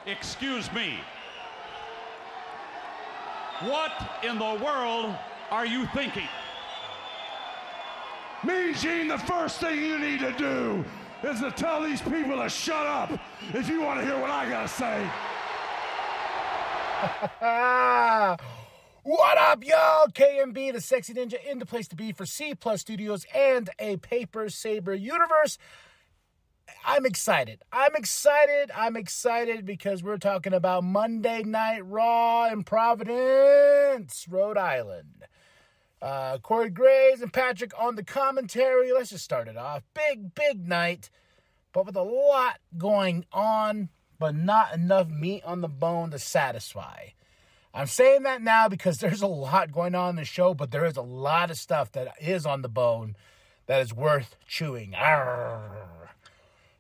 Excuse me. What in the world are you thinking? Mean Gene, the first thing you need to do is to tell these people to shut up if you want to hear what I gotta say. What up, y'all? KMB, the Sexy Ninja, in the place to be for C Plus Studios and a Paper Saber universe. I'm excited because we're talking about Monday Night Raw in Providence, Rhode Island. Corey Graves and Patrick on the commentary. Let's just start it off. Big night, but with a lot going on, but not enough meat on the bone to satisfy. I'm saying that now because there's a lot going on in the show, but there is a lot of stuff that is on the bone that is worth chewing. Arrgh.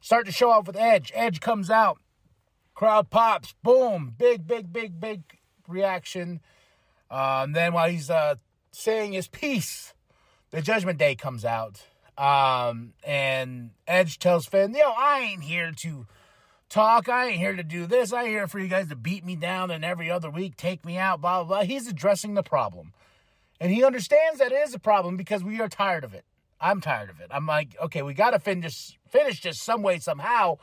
Start the show off with Edge. Edge comes out. Crowd pops. Boom. Big reaction. Then while he's saying his piece, the Judgment Day comes out. And Edge tells Finn, I ain't here to talk. I ain't here to do this. I ain't here for you guys to beat me down and every other week take me out, blah, blah, blah. He's addressing the problem. And he understands that it is a problem because we are tired of it. I'm tired of it. I'm like, okay, we got to finish this some way, somehow.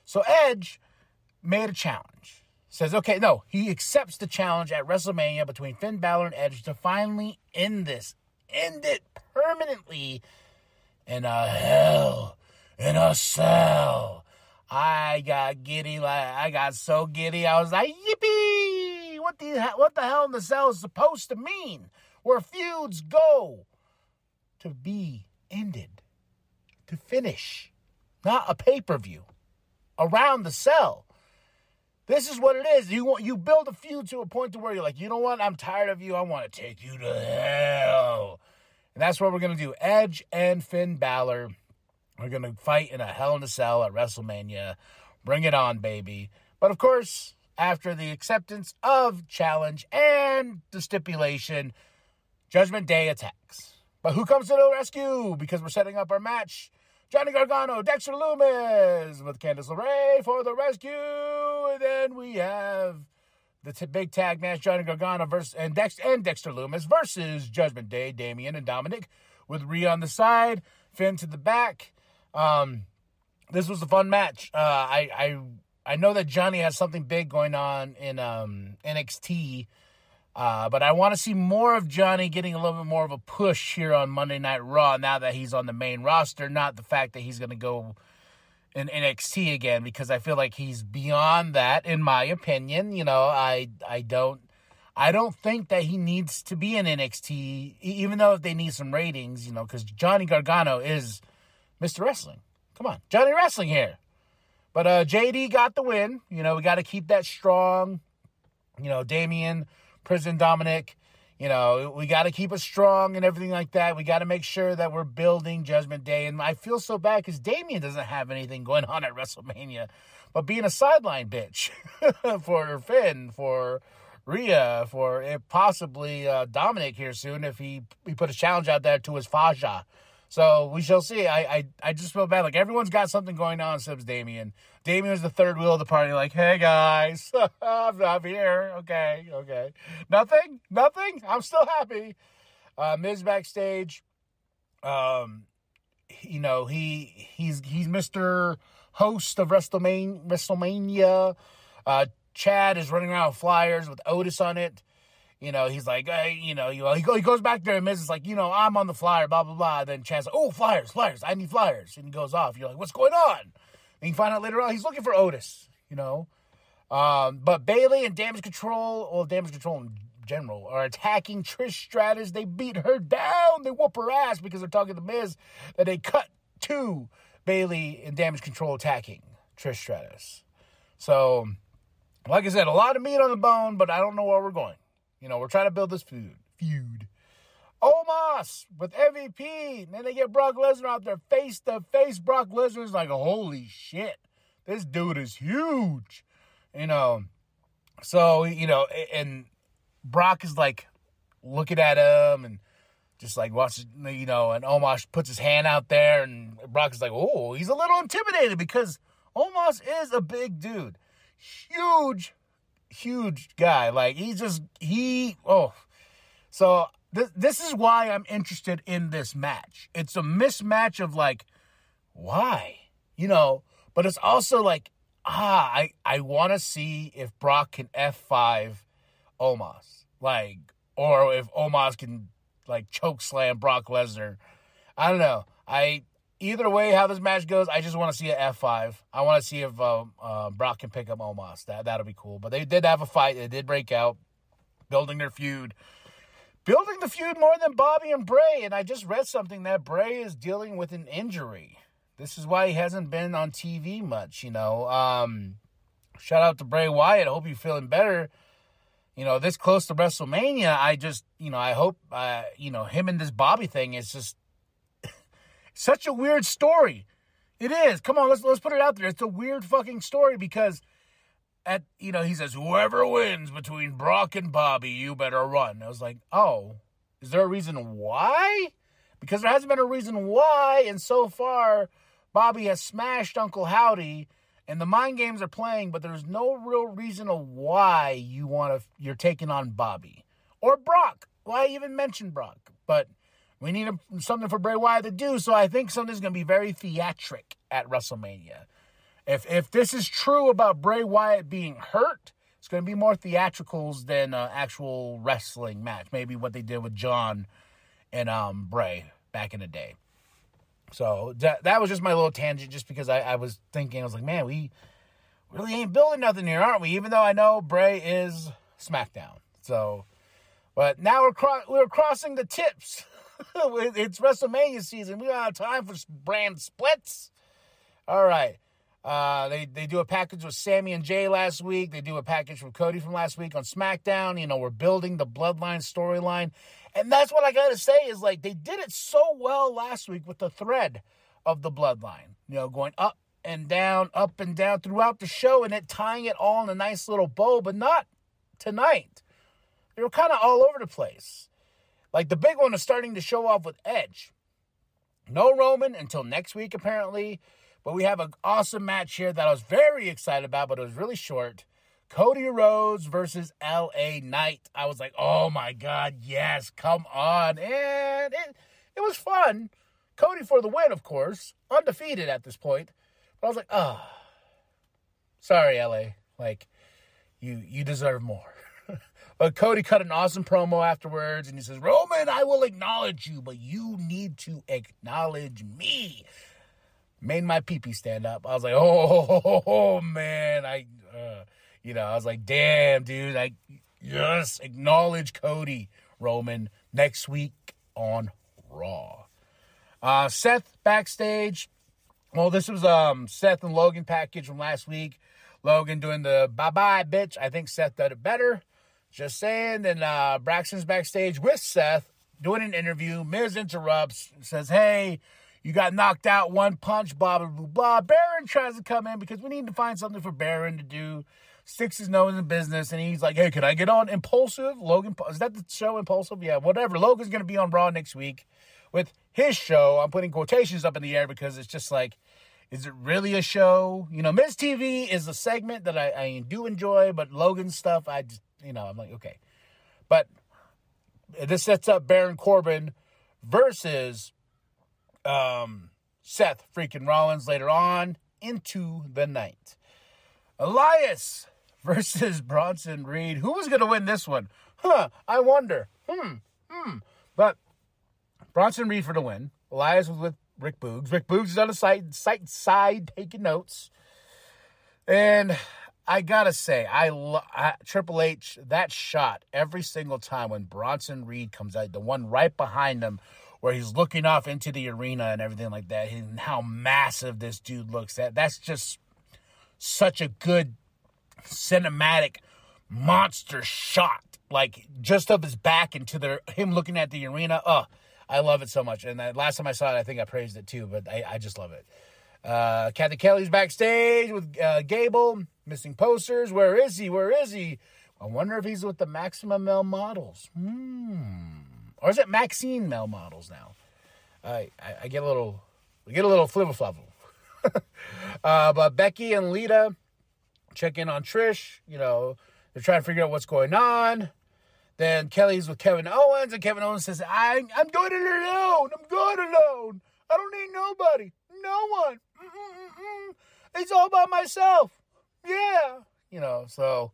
So Edge made a challenge. Says, okay, no, he accepts the challenge at WrestleMania between Finn Balor and Edge to finally end this. End it permanently in a hell in a cell. I got giddy. I got so giddy. I was like, yippee! What the hell in the cell is supposed to mean? Where feuds go to be ended, to finish, not a pay-per-view. Around the cell. This is what it is. You build a feud to a point to where you're like, you know what? I'm tired of you. I want to take you to hell. And that's what we're going to do. Edge and Finn Balor are going to fight in a Hell in a Cell at WrestleMania. Bring it on, baby. But, of course, after the acceptance of challenge and the stipulation, Judgment Day attacks. But who comes to the rescue? Because we're setting up our match. Johnny Gargano, Dexter Lumis with Candice LeRae for the rescue. And then we have the big tag match, Johnny Gargano and Dexter Lumis versus Judgment Day, Damian and Dominic, with Rhea on the side, Finn to the back. This was a fun match. I know that Johnny has something big going on in NXT, but I want to see more of Johnny getting a little bit more of a push here on Monday Night Raw now that he's on the main roster, not the fact that he's going to go in NXT again, because I feel like he's beyond that, in my opinion. I don't think that he needs to be in NXT, even though if they need some ratings, because Johnny Gargano is Mr. Wrestling. Come on, Johnny Wrestling here. But JD got the win. We got to keep that strong. Damian, Prison Dominic, we got to keep it strong and everything like that. We got to make sure that we're building Judgment Day. And I feel so bad because Damian doesn't have anything going on at WrestleMania, but being a sideline bitch for Finn, for Rhea, for possibly Dominic here soon if he put a challenge out there to his Faja. So we shall see. I just feel bad. Like, everyone's got something going on except Damian. Damian was the third wheel of the party. Like, hey, guys, I'm here. Okay. Nothing? I'm still happy. Miz backstage. He's Mr. Host of WrestleMania. Chad is running around with flyers with Otis on it. He's like, hey, he goes back there and Miz is like, I'm on the flyer, blah, blah, blah. Then Chad's like, oh, flyers, I need flyers. And he goes off. You're like, what's going on? And you find out later on he's looking for Otis, But Bayley and Damage Control in general, are attacking Trish Stratus. They beat her down. They whoop her ass because they're talking to Miz. That they cut to Bayley and Damage Control attacking Trish Stratus. So, like I said, a lot of meat on the bone, but I don't know where we're going. We're trying to build this feud. Omos with MVP. And then they get Brock Lesnar out there face to face. Brock Lesnar's like, holy shit. This dude is huge. So, and Brock is like looking at him and just like watches, and Omos puts his hand out there and Brock is like, oh, he's a little intimidated because Omos is a big dude. Huge guy. Like, So, this is why I'm interested in this match. It's a mismatch of, like, why? But it's also like, I want to see if Brock can F5 Omos. Like, or if Omos can, like, choke slam Brock Lesnar. I don't know. Either way, how this match goes, I just want to see an F5. I want to see if Brock can pick up Omos. That'll be cool. But they did have a fight. They did break out, building their feud. Building the feud more than Bobby and Bray. And I just read something that Bray is dealing with an injury. This is why he hasn't been on TV much, Shout out to Bray Wyatt. I hope you're feeling better. This close to WrestleMania, I hope, him and this Bobby thing is just such a weird story. It is. Come on, let's put it out there. It's a weird fucking story because he says, whoever wins between Brock and Bobby, you better run. I was like, oh, is there a reason why? Because there hasn't been a reason why, and so far, Bobby has smashed Uncle Howdy, and the mind games are playing, but there's no real reason of why you're taking on Bobby. Or Brock. Why even mention Brock? But we need something for Bray Wyatt to do, so I think something's going to be very theatric at WrestleMania. If this is true about Bray Wyatt being hurt, it's going to be more theatricals than an actual wrestling match. Maybe what they did with John and Bray back in the day. So that was just my little tangent, just because I was thinking, I was like, man, we really ain't building nothing here, aren't we? Even though I know Bray is SmackDown. So, but now we're crossing the tips. It's WrestleMania season. We don't have time for brand splits. All right. They do a package with Sammy and Jay last week. They do a package with Cody from last week on SmackDown. We're building the Bloodline storyline. And that's what I got to say is, like, they did it so well last week with the thread of the Bloodline. Going up and down throughout the show and tying it all in a nice little bow, but not tonight. They were kind of all over the place. Like, the big one is starting to show off with Edge. No Roman until next week, apparently. But we have an awesome match here that I was very excited about, but it was really short. Cody Rhodes versus LA Knight. I was like, oh my God, yes, come on. And it was fun. Cody for the win, of course. Undefeated at this point. But I was like, oh, sorry, LA. Like, you deserve more. But Cody cut an awesome promo afterwards, and he says, Roman, I will acknowledge you, but you need to acknowledge me. Made my pee-pee stand up. I was like, oh man. I was like, damn, dude. Yes, acknowledge Cody, Roman, next week on Raw. Seth backstage. Well, this was Seth and Logan package from last week. Logan doing the bye-bye, bitch. I think Seth did it better. Just saying. Then Braxton's backstage with Seth doing an interview. Miz interrupts, says, hey, you got knocked out one punch, blah, blah, blah, blah. Baron tries to come in because we need to find something for Baron to do. Sticks his nose in business, and he's like, hey, can I get on Impulsive? Logan, is that the show, Impulsive? Yeah, whatever. Logan's going to be on Raw next week with his show. I'm putting quotations up in the air because it's just like, is it really a show? Miz TV is a segment that I do enjoy, but Logan's stuff, I just, I'm like, okay. But this sets up Baron Corbin versus Seth freaking Rollins later on into the night. Elias versus Bronson Reed. Who was going to win this one? I wonder. But Bronson Reed for the win. Elias was with Rick Boogs. Rick Boogs is on the side taking notes. And I got to say, Triple H, that shot every single time when Bronson Reed comes out, the one right behind him, where he's looking off into the arena and everything like that, and how massive this dude looks. That's just such a good cinematic monster shot, like just of his back into him looking at the arena. Oh, I love it so much. And last time I saw it, I think I praised it too, but I just love it. Kathy Kelly's backstage with Gable, missing posters. Where is he? I wonder if he's with the Maximum Male Models. Or is it Maxine Male Models now? I get a little flibber-flubble. But Becky and Lita check in on Trish. You know, they're trying to figure out what's going on. Then Kelly's with Kevin Owens, and Kevin Owens says, I'm going it alone. I'm going alone. I don't need nobody. No one. It's all by myself. Yeah. You know, so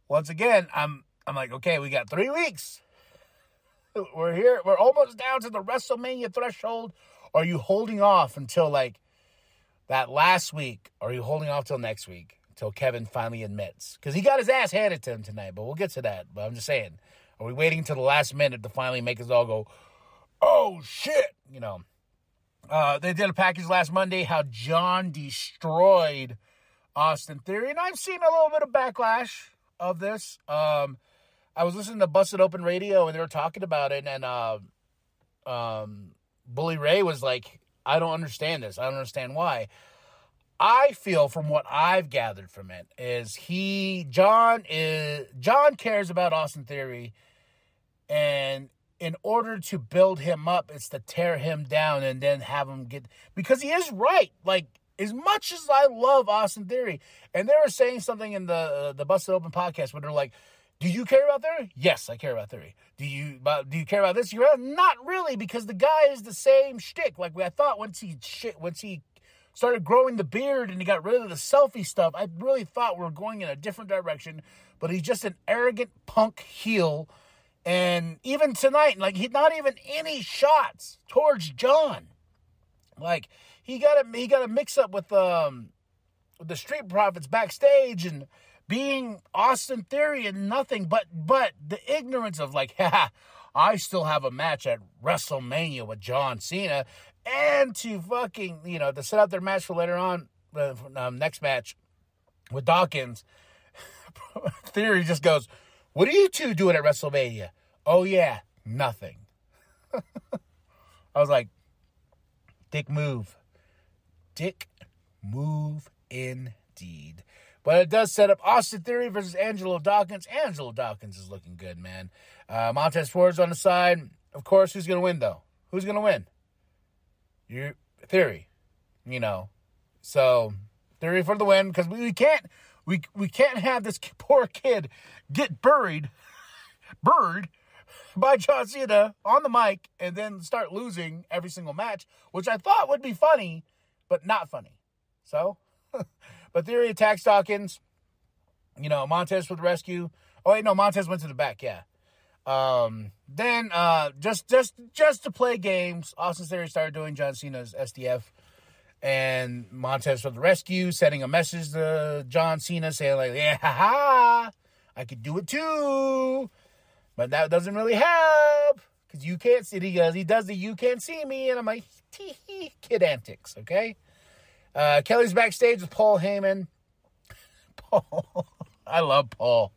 once again, I'm like, okay, we got 3 weeks. We're here. We're almost down to the WrestleMania threshold. Are you holding off until like that last week? Or are you holding off till next week? Until Kevin finally admits. Because he got his ass handed to him tonight, but we'll get to that. But I'm just saying, are we waiting until the last minute to finally make us all go, oh, shit? You know, they did a package last Monday, how John destroyed Austin Theory. And I've seen a little bit of backlash of this. I was listening to Busted Open Radio, and they were talking about it, and Bully Ray was like, I don't understand this. I don't understand why. I feel from what I've gathered from it is John cares about Austin Theory, and in order to build him up, it's to tear him down and then have him because he is right. Like, as much as I love Austin Theory, and they were saying something in the Busted Open podcast where they're like, do you care about Theory? Yes, I care about Theory. Do you care about this? Not really, because the guy is the same shtick. Like I thought once he started growing the beard and he got rid of the selfie stuff, I really thought we were going in a different direction. But he's just an arrogant punk heel. And even tonight, like, he's not even any shots towards John. Like, he got a mix up with the Street Profits backstage and being Austin Theory and nothing but the ignorance of like, I still have a match at WrestleMania with John Cena. And to fucking, you know, to set up their match for later on, next match with Dawkins, Theory just goes, what are you two doing at WrestleMania? Oh, yeah, nothing. I was like, dick move. Dick move indeed. But it does set up Austin Theory versus Angelo Dawkins. Angelo Dawkins is looking good, man. Montez Ford's on the side. Of course, who's going to win, though? Who's going to win? Your Theory, you know. So Theory for the win, because we can't have this poor kid get buried by John Cena on the mic and then start losing every single match, which I thought would be funny, but not funny. So, but Theory attacks Dawkins. You know, Montez for the rescue. Oh wait, no, Montez went to the back. Yeah. Then just to play games, Austin Theory started doing John Cena's SDF, and Montez for the rescue, sending a message to John Cena saying like, yeah, I could do it too, but that doesn't really help because you can't see. He does the you can't see me, and I'm like, tee kid antics, okay? Kelly's backstage with Paul Heyman. Paul. I love Paul.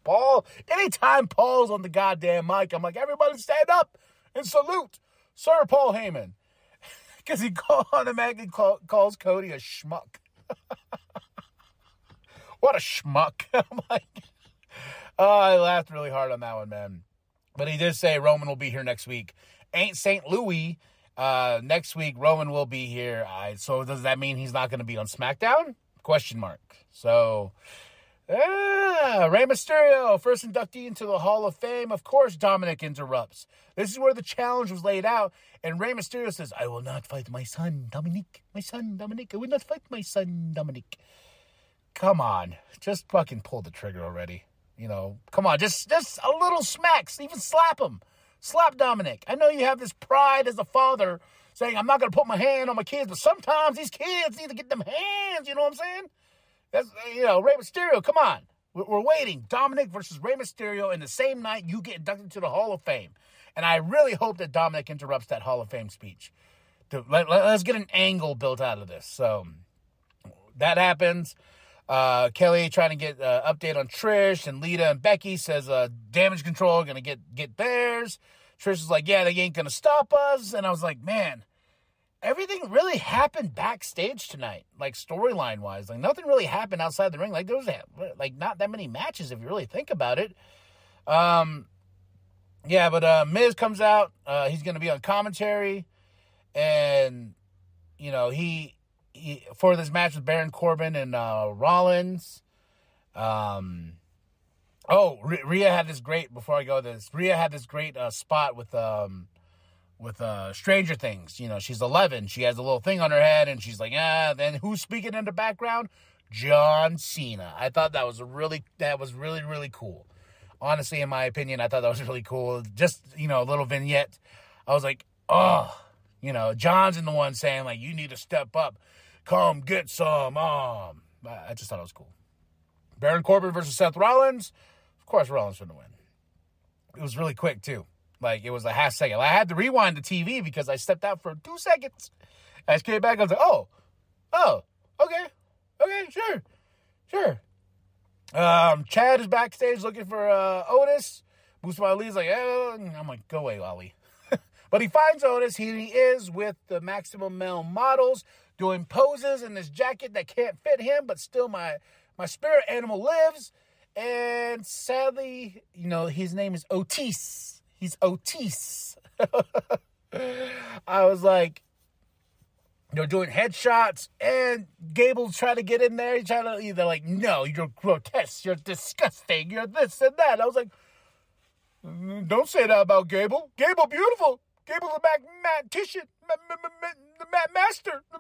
Anytime Paul's on the goddamn mic, I'm like, everybody stand up and salute Sir Paul Heyman. Because he automatically calls Cody a schmuck. What a schmuck. I'm like, oh, I laughed really hard on that one, man. But he did say Roman will be here next week. Ain't St. Louis. Next week, Roman will be here. So does that mean he's not going to be on SmackDown? Question mark. So... Rey Mysterio, first inductee into the Hall of Fame. Of course, Dominic interrupts. This is where the challenge was laid out. And Rey Mysterio says, I will not fight my son, Dominic. My son, Dominic. I will not fight my son, Dominic. Come on. Just fucking pull the trigger already. You know, come on. Just a little smacks. Even slap him. Slap Dominic. I know you have this pride as a father saying, I'm not going to put my hand on my kids, but sometimes these kids need to get them hands. You know what I'm saying? That's, you know, Rey Mysterio, come on. We're waiting. Dominic versus Rey Mysterio in the same night you get inducted to the Hall of Fame. And I really hope that Dominic interrupts that Hall of Fame speech. Let's get an angle built out of this. So that happens. Kelly trying to get an update on Trish, and Lita and Becky says Damage Control going to get theirs. Trish is like, yeah, they ain't going to stop us. And I was like, man, everything really happened backstage tonight, like storyline wise. Like nothing really happened outside the ring. Like there was like not that many matches if you really think about it. Yeah, but Miz comes out. He's going to be on commentary, and you know he for this match with Baron Corbin and Rollins. Rhea had this great, before I go to this, Rhea had this great spot with Stranger Things. You know, she's 11. She has a little thing on her head, and she's like, then who's speaking in the background? John Cena. I thought that was really, really cool. Honestly, in my opinion, I thought that was really cool. Just, you know, a little vignette. I was like, oh, you know, John's in the one saying, like, you need to step up. Come get some. I just thought it was cool. Baron Corbin versus Seth Rollins. Of course, Rollins going to win. It was really quick, too. Like, it was a half second. I had to rewind the TV because I stepped out for 2 seconds. I just came back. I was like, okay, sure. Chad is backstage looking for Otis. Mustafa Ali's like, I'm like, go away, Ali. But he finds Otis. He is with the Maximum Male Models doing poses in this jacket that can't fit him, but still my spirit animal lives. And sadly, you know, his name is Otis. He's Otis. I was like, they're doing headshots, and Gable's trying to get in there. He's trying to either like, no, you're grotesque, you're disgusting, you're this and that. I was like, don't say that about Gable. Gable beautiful. Gable's the mathematician, the mat master, the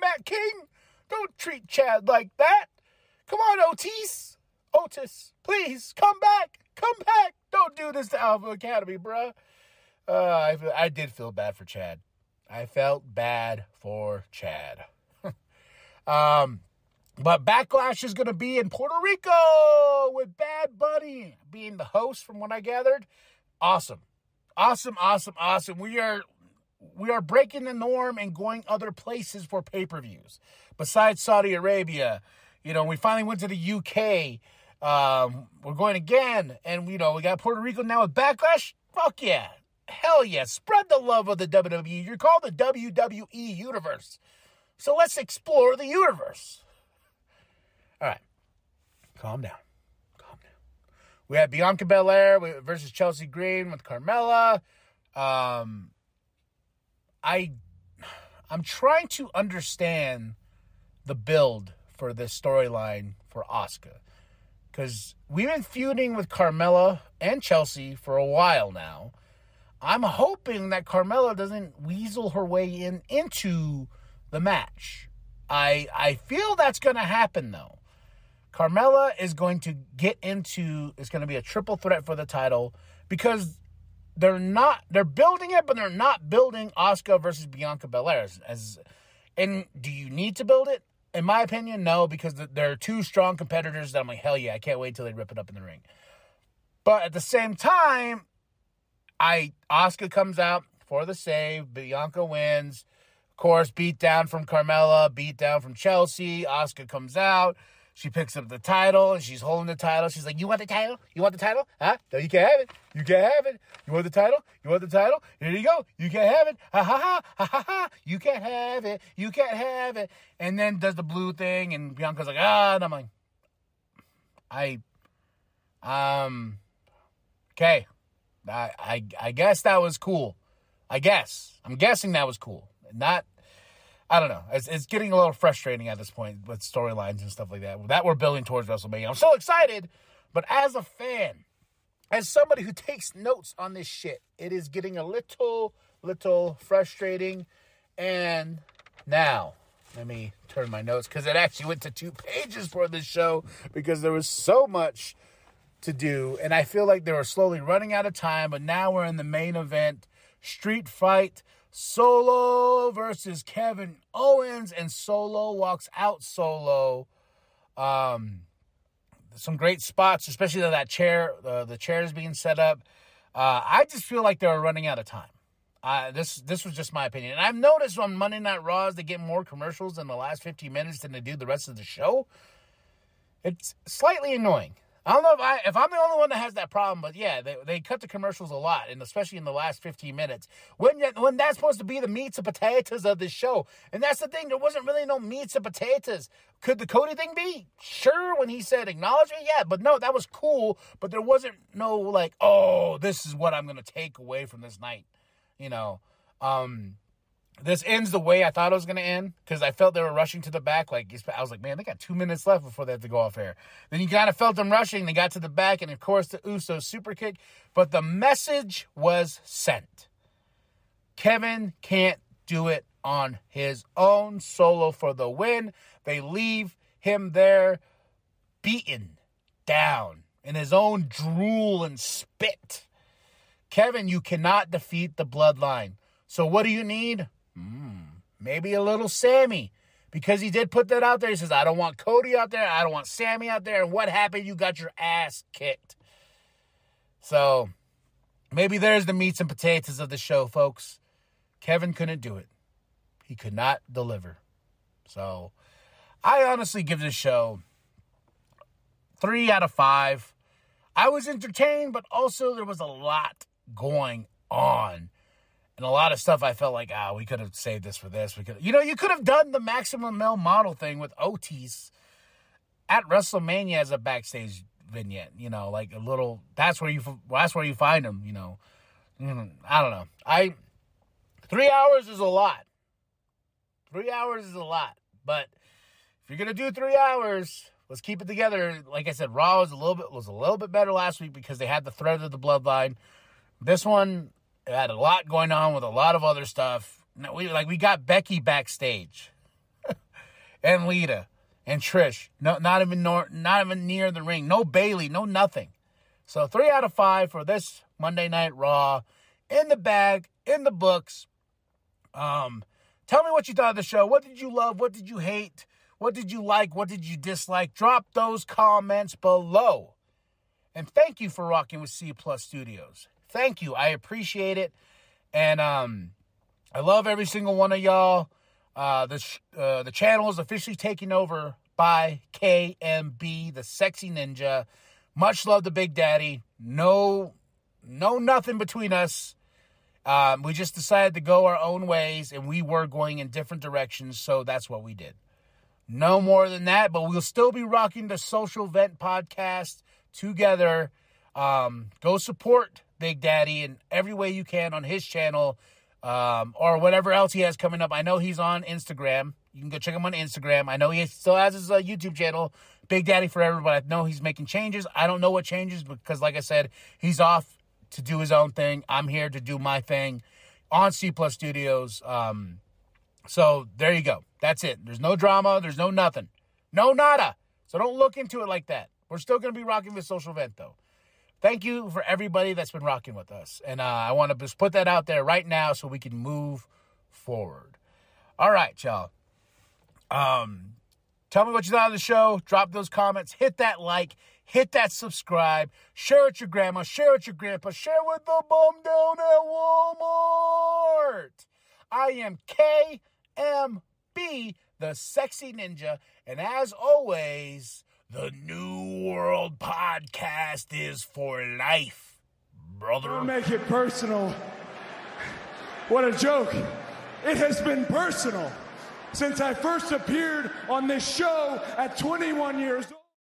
mat king. Don't treat Chad like that. Come on, Otis, please come back. Don't do this to Alpha Academy, bruh. I did feel bad for Chad. I felt bad for Chad. But Backlash is going to be in Puerto Rico with Bad Bunny being the host, from what I gathered. Awesome. We are breaking the norm and going other places for pay-per-views. Besides Saudi Arabia, you know, we finally went to the UK. We're going again. And, you know, we got Puerto Rico now with Backlash. Fuck yeah. Hell yeah. Spread the love of the WWE. You're called the WWE Universe. So let's explore the universe. All right. Calm down. We had Bianca Belair versus Chelsea Green with Carmella. I'm trying to understand the build for this storyline for Asuka. Because we've been feuding with Carmella and Chelsea for a while now. I'm hoping that Carmella doesn't weasel her way into the match. I feel that's going to happen, though. Carmella is going to it's going to be a triple threat for the title, because they're building it, but they're not building Asuka versus Bianca Belair. And do you need to build it? In my opinion, no, because they're two strong competitors that I'm like, hell yeah, I can't wait till they rip it up in the ring. But at the same time, Asuka comes out for the save. Bianca wins. Of course, beat down from Carmella, beat down from Chelsea. Asuka comes out. She picks up the title, and she's holding the title. She's like, you want the title? You want the title? Huh? No, you can't have it. You can't have it. You want the title? You want the title? Here you go. You can't have it. Ha, ha, ha, ha, ha, ha. You can't have it. You can't have it. And then does the blue thing, and Bianca's like, and I'm like, okay. I guess that was cool. I'm guessing that was cool. I don't know. It's getting a little frustrating at this point with storylines and stuff like that we're building towards WrestleMania. I'm so excited, but as a fan, as somebody who takes notes on this shit, it is getting a little frustrating. And now, let me turn my notes, because it actually went to 2 pages for this show because there was so much to do, and I feel like they were slowly running out of time. But now we're in the main event, Street Fight Solo versus Kevin Owens, and Solo walks out solo. Some great spots, especially that chair, the chairs being set up. I just feel like they were running out of time. This was just my opinion. And I've noticed on Monday Night Raws, they get more commercials in the last 15 minutes than they do the rest of the show. It's slightly annoying. I don't know if I'm the only one that has that problem, but yeah, they cut the commercials a lot, and especially in the last 15 minutes. When that's supposed to be the meats and potatoes of this show. And that's the thing, there wasn't really no meats and potatoes. Could the Cody thing be? Sure, when he said acknowledge me, yeah, but no, that was cool, but there wasn't no like, oh, this is what I'm going to take away from this night, you know. this ends the way I thought it was going to end because I felt they were rushing to the back. Like I was like, man, they got 2 minutes left before they have to go off air. Then you kind of felt them rushing. They got to the back, and, of course, the Usos super kick. But the message was sent. Kevin can't do it on his own. Solo for the win. They leave him there beaten down in his own drool and spit. Kevin, you cannot defeat the bloodline. So what do you need? Maybe a little Sammy. Because he did put that out there. He says, I don't want Cody out there. I don't want Sammy out there. And what happened? You got your ass kicked. So maybe there's the meats and potatoes of the show, folks. Kevin couldn't do it. He could not deliver. So I honestly give this show 3 out of 5. I was entertained, but also there was a lot going on. And a lot of stuff I felt like, we could have saved this for this. You could have done the Maximum Male Model thing with Otis at WrestleMania as a backstage vignette. Like a little. That's where you find him. I don't know. 3 hours is a lot. 3 hours is a lot. But if you're gonna do 3 hours, let's keep it together. Like I said, Raw was a little bit better last week because they had the thread of the bloodline. This one. It had a lot going on with a lot of other stuff. We got Becky backstage, and Lita, and Trish. Not even near the ring. No Bayley. No nothing. So 3 out of 5 for this Monday Night Raw. In the bag, in the books. Tell me what you thought of the show. What did you love? What did you hate? What did you like? What did you dislike? Drop those comments below. And thank you for rocking with C Plus Studios. Thank you. I appreciate it. And I love every single one of y'all. The channel is officially taken over by KMB, the Sexy Ninja. Much love to Big Daddy. No nothing between us. We just decided to go our own ways, and we were going in different directions, so that's what we did. No more than that, but we'll still be rocking the Social Vent podcast together. Go support Big Daddy in every way you can on his channel or whatever else he has coming up. I know he's on Instagram. You can go check him on Instagram. I know he still has his YouTube channel, Big Daddy Forever, but I know he's making changes. I don't know what changes because, like I said, he's off to do his own thing. I'm here to do my thing on C Plus Studios. So there you go. That's it. There's no drama. There's no nothing. No nada. So don't look into it like that. We're still going to be rocking the Social Vent, though. Thank you for everybody that's been rocking with us. And I want to just put that out there right now so we can move forward. All right, y'all. Tell me what you thought of the show. Drop those comments. Hit that like. Hit that subscribe. Share with your grandma. Share with your grandpa. Share with the bum down at Walmart. I am KMB, the Sexy Ninja. And as always, the New World Podcast is for life, brother. Don't make it personal. What a joke. It has been personal since I first appeared on this show at 21 years old.